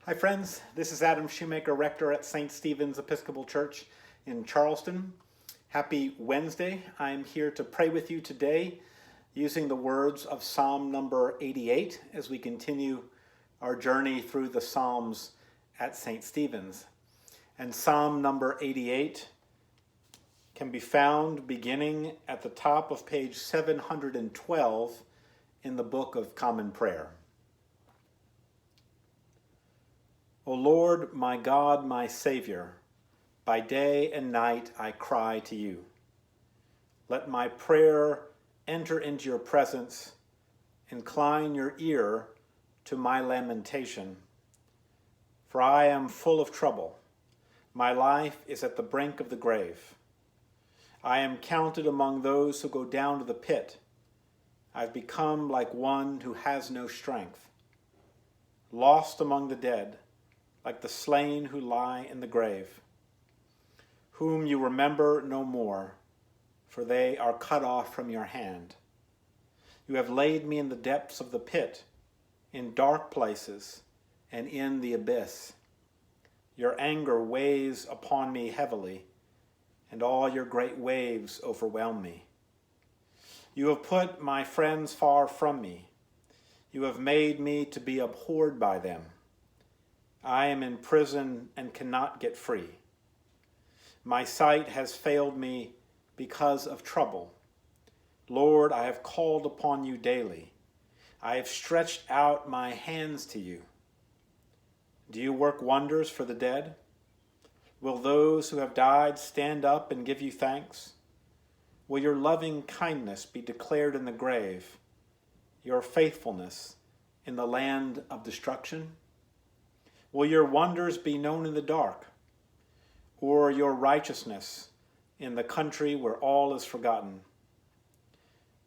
Hi friends, this is Adam Shoemaker, Rector at St. Stephen's Episcopal Church in Charleston. Happy Wednesday. I'm here to pray with you today using the words of Psalm number 88 as we continue our journey through the Psalms at St. Stephen's. And Psalm number 88 can be found beginning at the top of page 712 in the Book of Common Prayer. O Lord, my God, my Savior, by day and night I cry to you. Let my prayer enter into your presence. Incline your ear to my lamentation. For I am full of trouble. My life is at the brink of the grave. I am counted among those who go down to the pit. I've become like one who has no strength, lost among the dead, like the slain who lie in the grave, whom you remember no more, for they are cut off from your hand. You have laid me in the depths of the pit, in dark places, and in the abyss. Your anger weighs upon me heavily, and all your great waves overwhelm me. You have put my friends far from me. You have made me to be abhorred by them. I am in prison and cannot get free. My sight has failed me because of trouble. Lord, I have called upon you daily. I have stretched out my hands to you. Do you work wonders for the dead? Will those who have died stand up and give you thanks? Will your loving kindness be declared in the grave, your faithfulness in the land of destruction? Will your wonders be known in the dark, or your righteousness in the country where all is forgotten?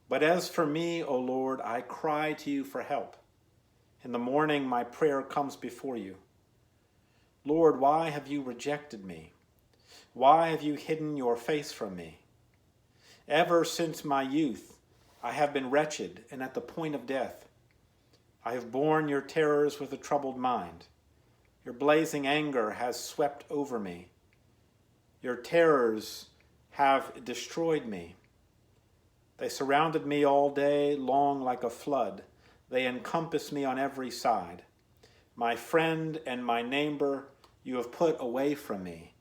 But as for me, O Lord, I cry to you for help. In the morning my prayer comes before you. Lord, why have you rejected me? Why have you hidden your face from me? Ever since my youth I have been wretched and at the point of death. I have borne your terrors with a troubled mind. Your blazing anger has swept over me. Your terrors have destroyed me. They surrounded me all day long like a flood. They encompass me on every side. My friend and my neighbor you have put away from me,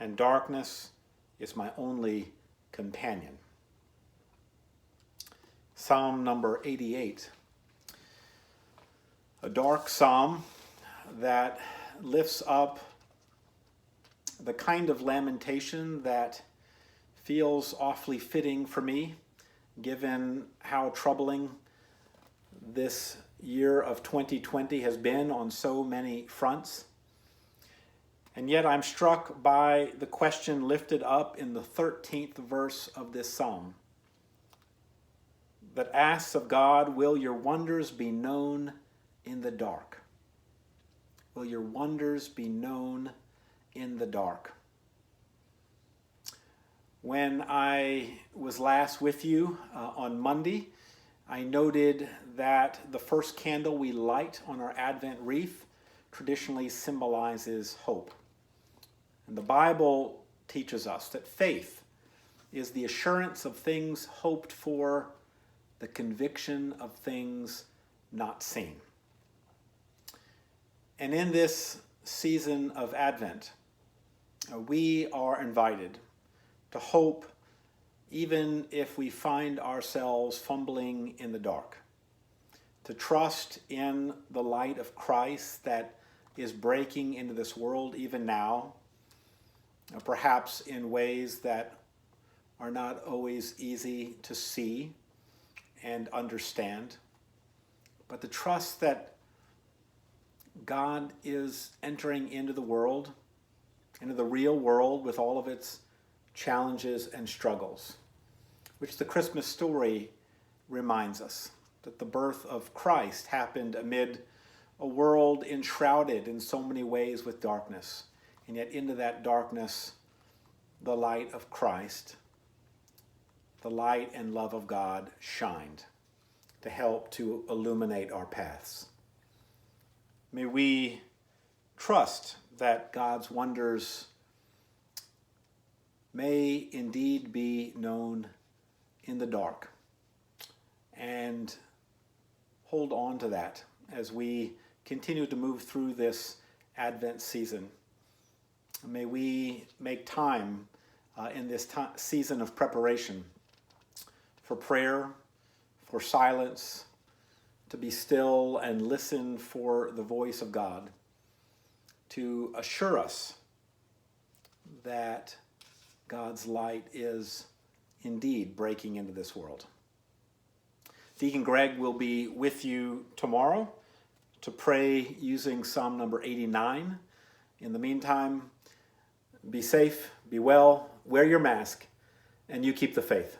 and darkness is my only companion. Psalm number 88. A dark psalm that lifts up the kind of lamentation that feels awfully fitting for me, given how troubling this year of 2020 has been on so many fronts. And yet I'm struck by the question lifted up in the 13th verse of this psalm that asks of God, will your wonders be known in the dark? Will your wonders be known in the dark? When I was last with you on Monday, I noted that the first candle we light on our Advent wreath traditionally symbolizes hope. And the Bible teaches us that faith is the assurance of things hoped for, the conviction of things not seen. And in this season of Advent, we are invited to hope even if we find ourselves fumbling in the dark, to trust in the light of Christ that is breaking into this world even now, perhaps in ways that are not always easy to see and understand, but to trust that God is entering into the world, into the real world with all of its challenges and struggles, which the Christmas story reminds us, that the birth of Christ happened amid a world enshrouded in so many ways with darkness, and yet into that darkness, the light of Christ, the light and love of God shined to help to illuminate our paths. May we trust that God's wonders may indeed be known in the dark, and hold on to that as we continue to move through this Advent season. May we make time in this season of preparation for prayer, for silence, to be still and listen for the voice of God, to assure us that God's light is indeed breaking into this world. Deacon Greg will be with you tomorrow to pray using Psalm number 89. In the meantime, be safe, be well, wear your mask, and you keep the faith.